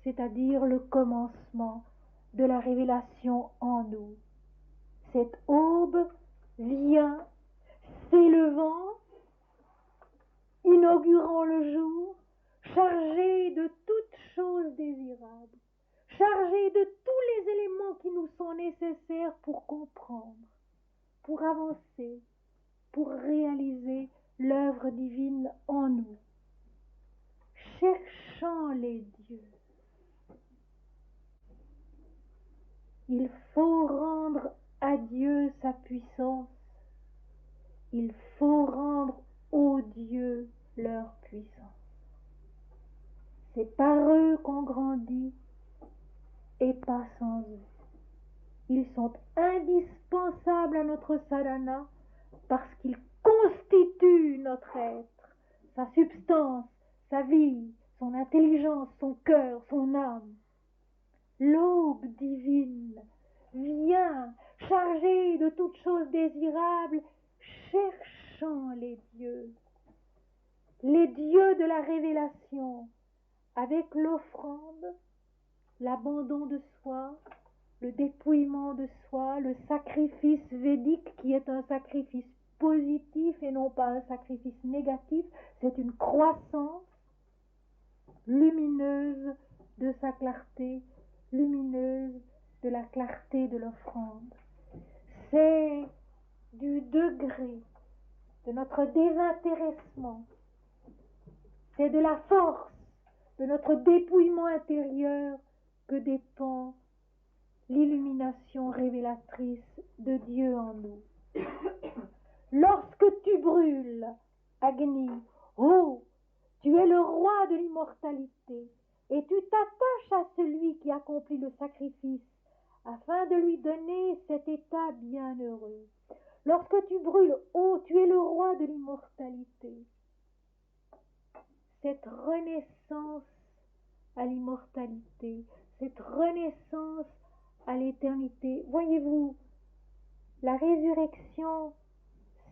c'est-à-dire le commencement de la révélation en nous. Cette aube vient s'élevant, inaugurant le jour, chargée de toutes choses désirables, chargée de tous les éléments qui nous sont nécessaires pour comprendre, pour avancer, pour réaliser l'œuvre divine en nous. Cherchant les dieux, il faut rendre à Dieu sa puissance, il faut rendre aux dieux leur puissance. C'est par eux qu'on grandit et pas sans eux. Ils sont indispensables à notre sadhana parce qu'ils constituent notre être, sa substance, sa vie, son intelligence, son cœur, son âme. L'aube divine vient chargée de toutes choses désirables, cherchant les dieux de la révélation, avec l'offrande, l'abandon de soi, le dépouillement de soi, le sacrifice védique qui est un sacrifice positif et non pas un sacrifice négatif, c'est une croissance lumineuse de sa clarté, lumineuse de la clarté de l'offrande. C'est du degré de notre désintéressement, c'est de la force de notre dépouillement intérieur que dépend l'illumination révélatrice de Dieu en nous. Lorsque tu brûles, Agni, oh, tu es le roi de l'immortalité, et tu t'attaches à celui qui accomplit le sacrifice, afin de lui donner cet état bienheureux. Lorsque tu brûles, oh, tu es le roi de l'immortalité. Cette renaissance à l'immortalité, cette renaissance à l'éternité. Voyez-vous, la résurrection,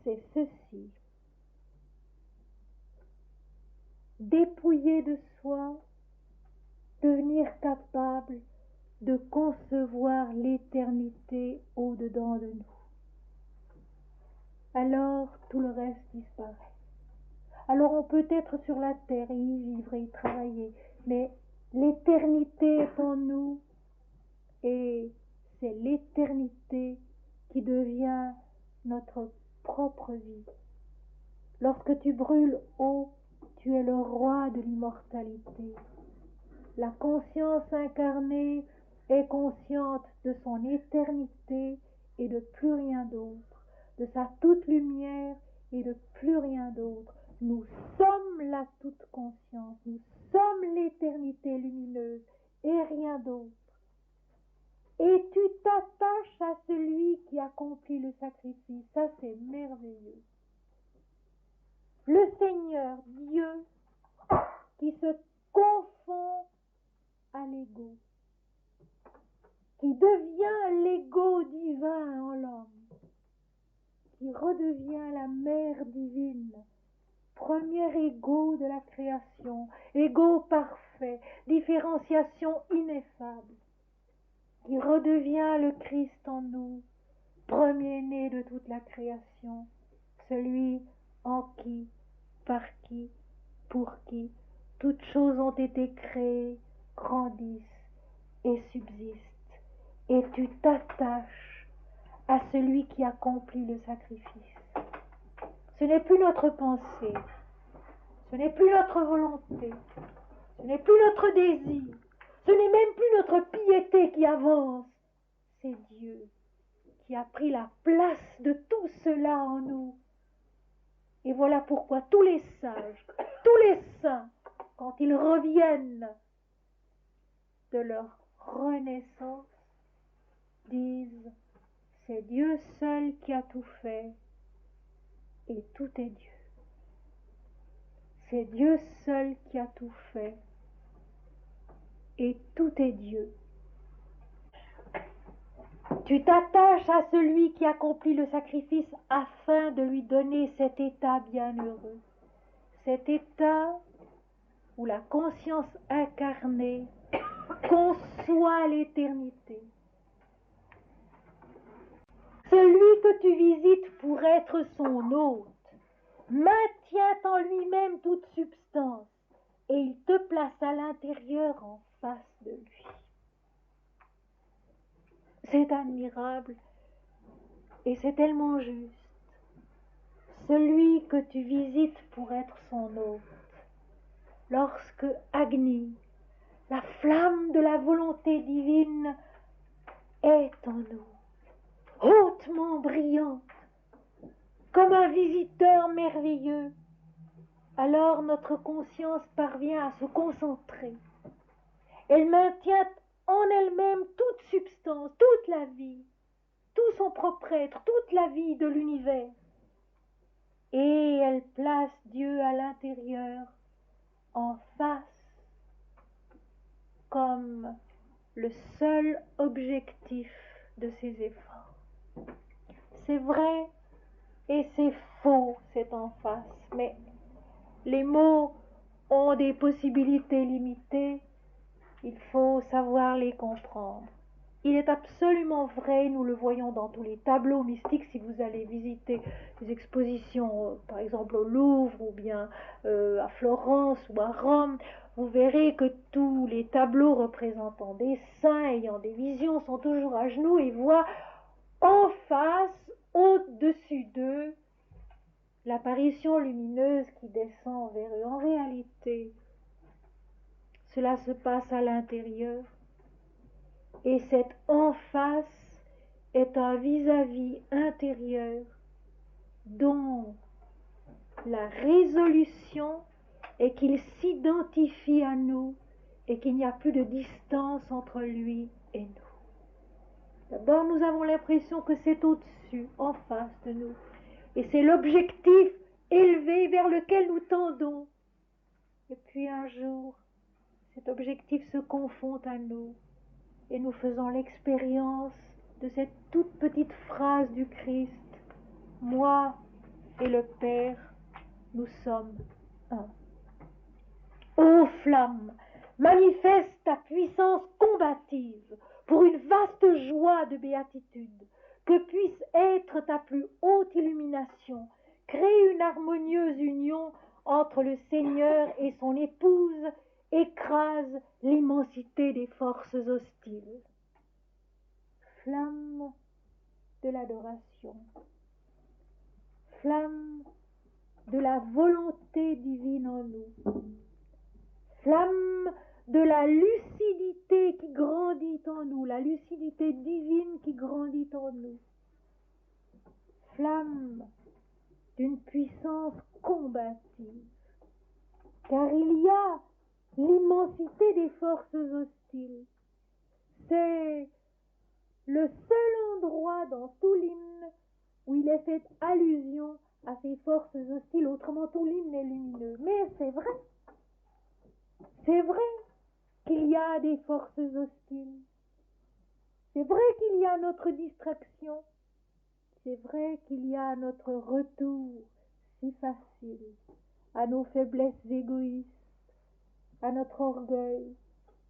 c'est ceci. Dépouiller de soi, devenir capable de concevoir l'éternité au-dedans de nous. Alors tout le reste disparaît. Alors on peut être sur la terre et y vivre et y travailler, mais l'éternité est en nous et c'est l'éternité qui devient notre propre vie. Lorsque tu brûles haut, tu es le roi de l'immortalité. La conscience incarnée est consciente de son éternité et de plus rien d'autre, de sa toute lumière et de plus rien d'autre. Nous sommes la toute conscience, nous sommes l'éternité lumineuse et rien d'autre. Et tu t'attaches à celui qui accomplit le sacrifice. Ça, c'est merveilleux. Le Seigneur, Dieu, qui se confond à l'ego, qui devient l'ego divin en l'homme, qui redevient la mère divine, premier ego de la création, ego parfait, différenciation ineffable, qui redevient le Christ en nous, premier-né de toute la création, celui en qui, par qui, pour qui toutes choses ont été créées, grandissent et subsistent. Et tu t'attaches à celui qui accomplit le sacrifice. Ce n'est plus notre pensée, ce n'est plus notre volonté, ce n'est plus notre désir, ce n'est même plus notre piété qui avance, c'est Dieu qui a pris la place de tout cela en nous. Et voilà pourquoi tous les sages, tous les saints, quand ils reviennent de leur renaissance, disent « C'est Dieu seul qui a tout fait et tout est Dieu. C'est Dieu seul qui a tout fait et tout est Dieu. » Tu t'attaches à celui qui accomplit le sacrifice afin de lui donner cet état bienheureux, cet état où la conscience incarnée conçoit l'éternité. Celui que tu visites pour être son hôte maintient en lui-même toute substance et il te place à l'intérieur en face de lui. C'est admirable et c'est tellement juste. Celui que tu visites pour être son hôte, lorsque Agni, la flamme de la volonté divine, est en nous, hautement brillante, comme un visiteur merveilleux, alors notre conscience parvient à se concentrer. Elle maintient en elle-même toute substance, toute la vie, tout son propre être, toute la vie de l'univers. Et elle place Dieu à l'intérieur, en face, comme le seul objectif de ses efforts. C'est vrai et c'est faux, c'est en face, mais les mots ont des possibilités limitées, il faut savoir les comprendre. Il est absolument vrai, nous le voyons dans tous les tableaux mystiques, si vous allez visiter des expositions, par exemple au Louvre ou bien à Florence ou à Rome, vous verrez que tous les tableaux représentant des saints ayant des visions sont toujours à genoux et voient en face, au-dessus d'eux, l'apparition lumineuse qui descend vers eux. En réalité, cela se passe à l'intérieur. Et cette en face est un vis-à-vis intérieur dont la résolution est qu'il s'identifie à nous et qu'il n'y a plus de distance entre lui et nous. D'abord, nous avons l'impression que c'est au-dessus, en face de nous. Et c'est l'objectif élevé vers lequel nous tendons. Et puis un jour, cet objectif se confond à nous. Et nous faisons l'expérience de cette toute petite phrase du Christ. Moi et le Père, nous sommes un. Ô flamme, manifeste ta puissance combative pour une vaste joie de béatitude, que puisse être ta plus haute illumination, crée une harmonieuse union entre le Seigneur et son épouse, écrase l'immensité des forces hostiles. Flamme de l'adoration, flamme de la volonté divine en nous, flamme de la lucidité qui grandit en nous, la lucidité divine qui grandit en nous, flamme d'une puissance combative, car il y a l'immensité des forces hostiles. C'est le seul endroit dans tout l'hymne où il est fait allusion à ces forces hostiles, autrement tout l'hymne est lumineux. Mais c'est vrai qu'il y a des forces hostiles, c'est vrai qu'il y a notre distraction, c'est vrai qu'il y a notre retour si facile à nos faiblesses égoïstes, à notre orgueil,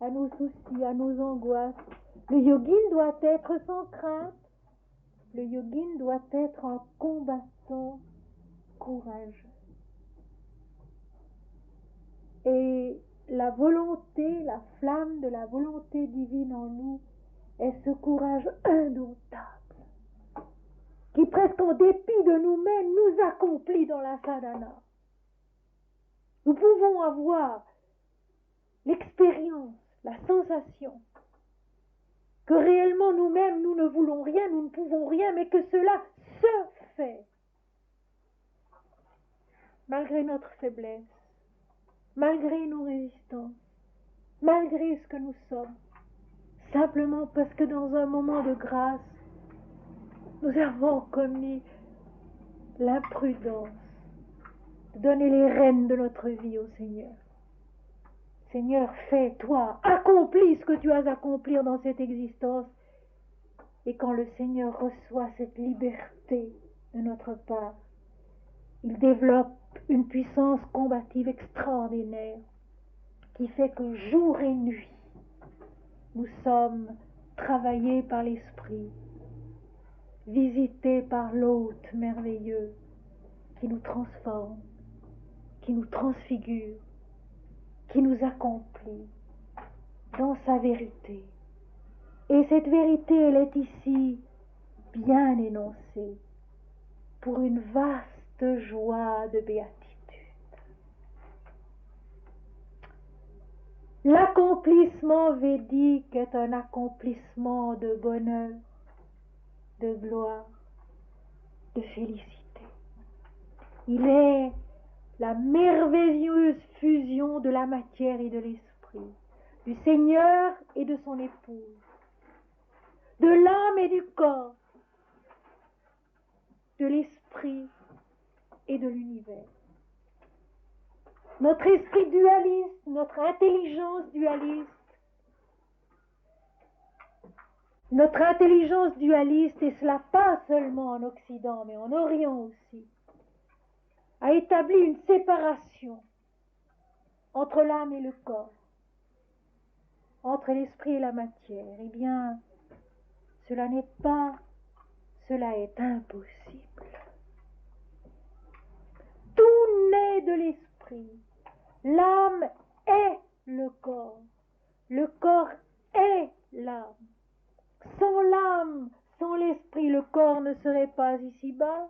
à nos soucis, à nos angoisses. Le yogin doit être sans crainte. Le yogin doit être un combattant courageux. Et la volonté, la flamme de la volonté divine en nous est ce courage indomptable qui presque en dépit de nous-mêmes nous accomplit dans la sadhana. Nous pouvons avoir l'expérience, la sensation que réellement nous-mêmes, nous ne voulons rien, nous ne pouvons rien, mais que cela se fait. Malgré notre faiblesse, malgré nos résistances, malgré ce que nous sommes, simplement parce que dans un moment de grâce, nous avons commis l'imprudence de donner les rênes de notre vie au Seigneur. Seigneur, fais, toi, accomplis ce que tu as à accomplir dans cette existence. Et quand le Seigneur reçoit cette liberté de notre part, il développe une puissance combative extraordinaire qui fait que jour et nuit, nous sommes travaillés par l'Esprit, visités par l'hôte merveilleux qui nous transforme, qui nous transfigure, qui nous accomplit dans sa vérité. Et cette vérité, elle est ici bien énoncée pour une vaste joie de béatitude. L'accomplissement védique est un accomplissement de bonheur, de gloire, de félicité. Il est la merveilleuse fusion de la matière et de l'esprit, du Seigneur et de son épouse, de l'âme et du corps, de l'esprit et de l'univers. Notre esprit dualiste, notre intelligence dualiste, et cela pas seulement en Occident, mais en Orient aussi, a établi une séparation entre l'âme et le corps, entre l'esprit et la matière. Eh bien, Cela n'est pas, cela est impossible. Tout naît de l'esprit. L'âme est le corps est l'âme. Sans l'âme, sans l'esprit, le corps ne serait pas ici-bas,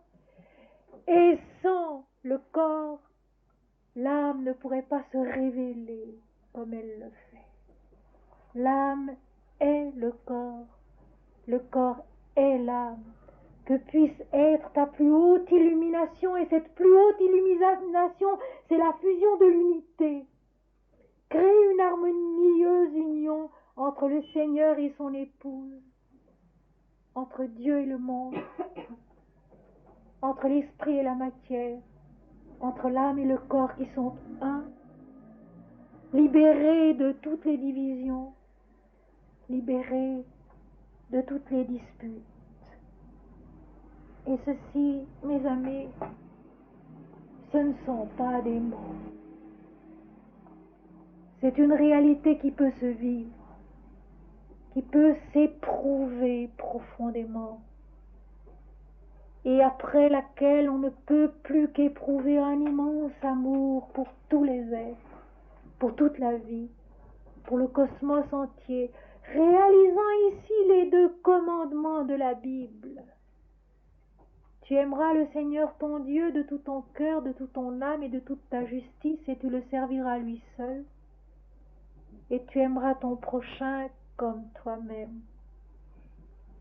et sans le corps, l'âme ne pourrait pas se révéler comme elle le fait. L'âme est le corps est l'âme. Que puisse être ta plus haute illumination, et cette plus haute illumination, c'est la fusion de l'unité. Crée une harmonieuse union entre le Seigneur et son épouse, entre Dieu et le monde, entre l'esprit et la matière, entre l'âme et le corps qui sont un, libérés de toutes les divisions, libérés de toutes les disputes. Et ceci, mes amis, ce ne sont pas des mots. C'est une réalité qui peut se vivre, qui peut s'éprouver profondément, et après laquelle on ne peut plus qu'éprouver un immense amour pour tous les êtres, pour toute la vie, pour le cosmos entier, réalisant ici les 2 commandements de la Bible. Tu aimeras le Seigneur ton Dieu de tout ton cœur, de toute ton âme et de toute ta justice, et tu le serviras lui seul. Et tu aimeras ton prochain comme toi-même.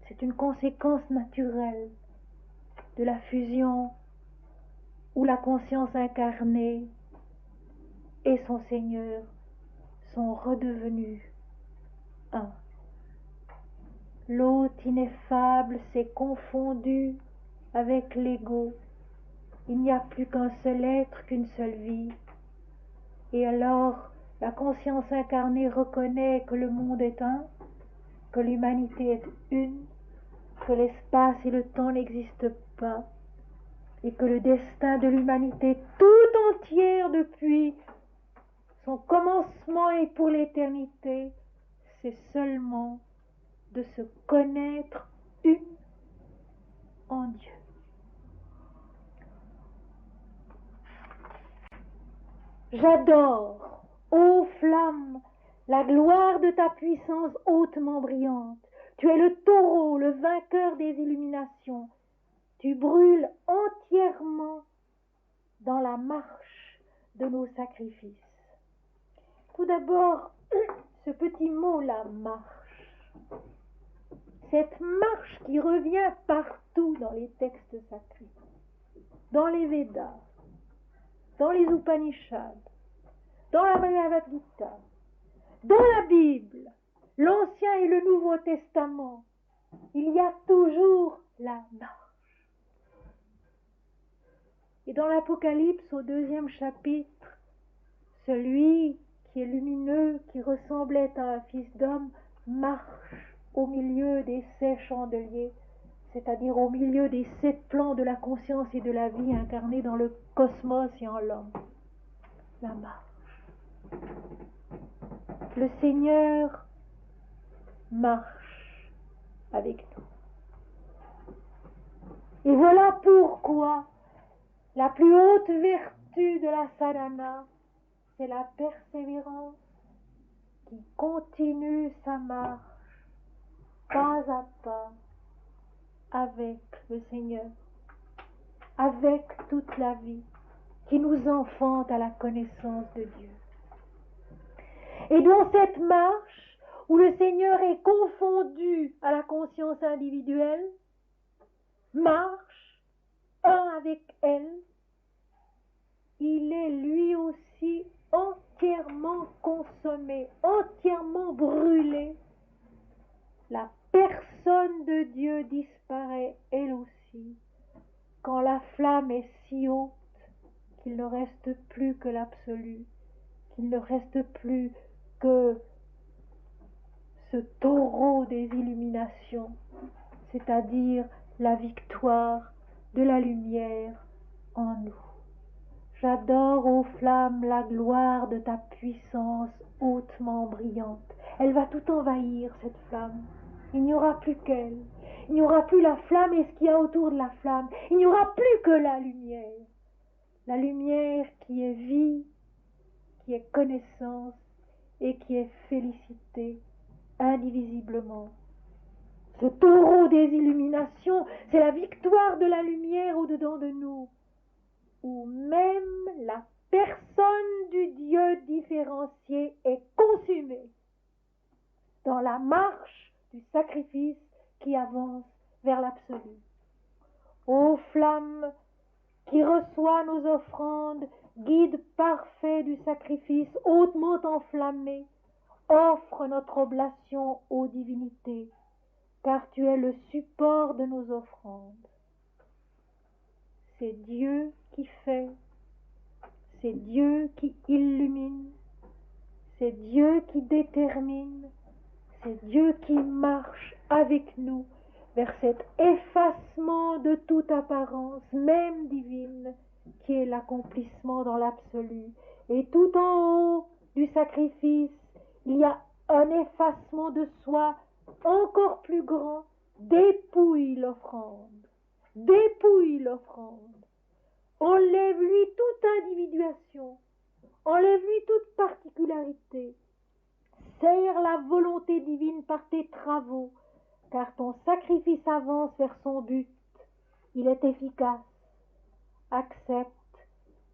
C'est une conséquence naturelle de la fusion où la conscience incarnée et son Seigneur sont redevenus un. L'hôte ineffable s'est confondu avec l'ego. Il n'y a plus qu'un seul être, qu'une seule vie. Et alors, la conscience incarnée reconnaît que le monde est un, que l'humanité est une, que l'espace et le temps n'existent pas, et que le destin de l'humanité tout entière depuis son commencement et pour l'éternité, c'est seulement de se connaître une en Dieu. J'adore, ô flamme, la gloire de ta puissance hautement brillante. Tu es le taureau, le vainqueur des illuminations. Tu brûles entièrement dans la marche de nos sacrifices. Tout d'abord, ce petit mot-là, marche. Cette marche qui revient partout dans les textes sacrés, dans les Védas, dans les Upanishads, dans la Bhagavad Gita, dans la Bible, l'Ancien et le Nouveau Testament, il y a toujours la marche. Et dans l'Apocalypse, au 2e chapitre, celui qui est lumineux, qui ressemblait à un fils d'homme, marche au milieu des 7 chandeliers, c'est-à-dire au milieu des 7 plans de la conscience et de la vie incarnés dans le cosmos et en l'homme. La marche. Le Seigneur marche avec nous. Et voilà pourquoi la plus haute vertu de la sadhana, c'est la persévérance qui continue sa marche pas à pas avec le Seigneur, avec toute la vie qui nous enfante à la connaissance de Dieu. Et dans cette marche où le Seigneur est confondu à la conscience individuelle, marche un avec elle, il est lui aussi entièrement consommé, entièrement brûlé. La personne de Dieu disparaît elle aussi, quand la flamme est si haute qu'il ne reste plus que l'absolu, qu'il ne reste plus que ce taureau des illuminations, c'est-à-dire la victoire de la lumière en nous. J'adore, ô flamme, la gloire de ta puissance hautement brillante. Elle va tout envahir, cette flamme. Il n'y aura plus qu'elle. Il n'y aura plus la flamme et ce qu'il y a autour de la flamme. Il n'y aura plus que la lumière. La lumière qui est vie, qui est connaissance et qui est félicité indivisiblement. Ce taureau des illuminations, c'est la victoire de la lumière au-dedans de nous, où même la personne du Dieu différencié est consumée dans la marche du sacrifice qui avance vers l'absolu. Ô flamme qui reçoit nos offrandes, guide parfait du sacrifice hautement enflammé, offre notre oblation aux divinités, car tu es le support de nos offrandes. C'est Dieu qui fait, c'est Dieu qui illumine, c'est Dieu qui détermine, c'est Dieu qui marche avec nous vers cet effacement de toute apparence, même divine, qui est l'accomplissement dans l'absolu. Et tout en haut du sacrifice, il y a un effacement de soi encore plus grand. Dépouille l'offrande, dépouille l'offrande. Enlève-lui toute individuation, enlève-lui toute particularité. Serre la volonté divine par tes travaux, car ton sacrifice avance vers son but. Il est efficace. Accepte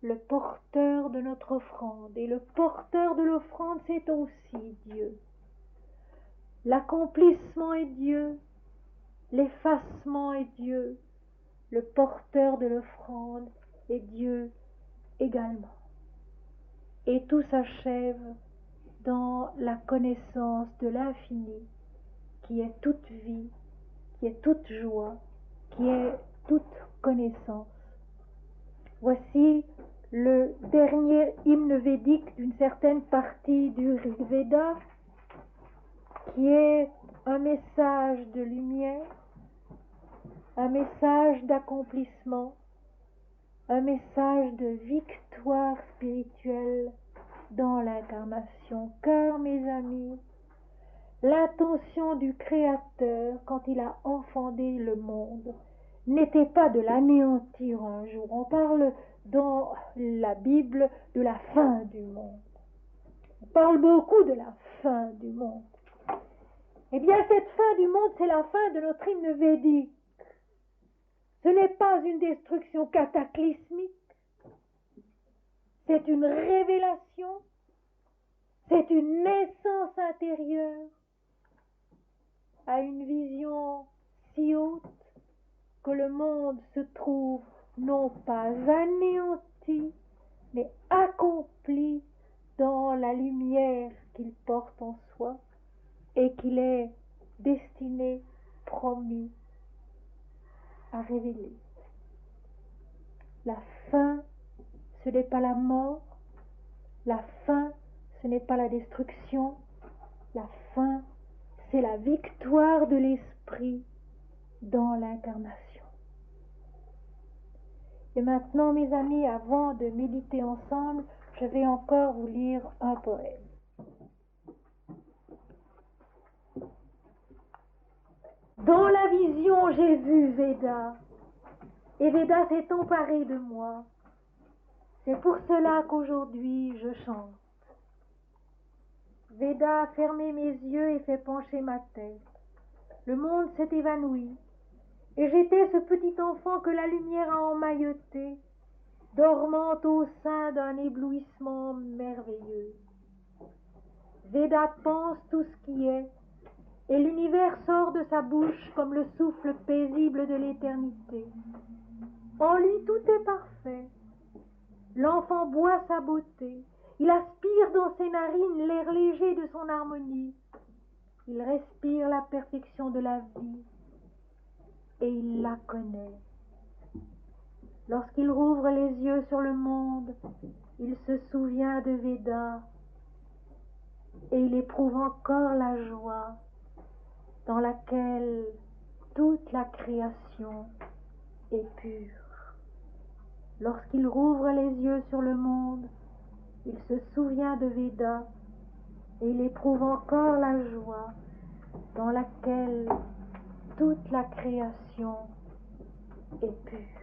le porteur de notre offrande, et le porteur de l'offrande, c'est aussi Dieu. L'accomplissement est Dieu, l'effacement est Dieu, le porteur de l'offrande est Dieu également. Et tout s'achève dans la connaissance de l'infini, qui est toute vie, qui est toute joie, qui est toute connaissance. Voici le dernier hymne védique d'une certaine partie du Rig Veda, qui est un message de lumière, un message d'accomplissement, un message de victoire spirituelle dans l'incarnation. Car, mes amis, l'intention du Créateur, quand il a enfanté le monde, n'était pas de l'anéantir un jour. On parle dans la Bible de la fin du monde. On parle beaucoup de la fin du monde. Eh bien, cette fin du monde, c'est la fin de notre hymne védique. Ce n'est pas une destruction cataclysmique, c'est une révélation, c'est une naissance intérieure à une vision si haute que le monde se trouve non pas anéanti, mais accompli dans la lumière qu'il porte en soi et qu'il est destiné, promis, à révéler. La fin, ce n'est pas la mort, la fin, ce n'est pas la destruction, la fin, c'est la victoire de l'esprit dans l'incarnation. Et maintenant, mes amis, avant de méditer ensemble, je vais encore vous lire un poème. Dans la vision, j'ai vu Veda, et Veda s'est emparé de moi. C'est pour cela qu'aujourd'hui je chante. Veda a fermé mes yeux et fait pencher ma tête. Le monde s'est évanoui, et j'étais ce petit enfant que la lumière a emmailloté, dormant au sein d'un éblouissement merveilleux. Veda pense tout ce qui est, et l'univers sort de sa bouche comme le souffle paisible de l'éternité. En lui tout est parfait. L'enfant boit sa beauté, il aspire dans ses narines l'air léger de son harmonie. Il respire la perfection de la vie et il la connaît. Lorsqu'il rouvre les yeux sur le monde, il se souvient de Veda et il éprouve encore la joie dans laquelle toute la création est pure. Lorsqu'il rouvre les yeux sur le monde, il se souvient de Veda et il éprouve encore la joie dans laquelle toute la création est pure.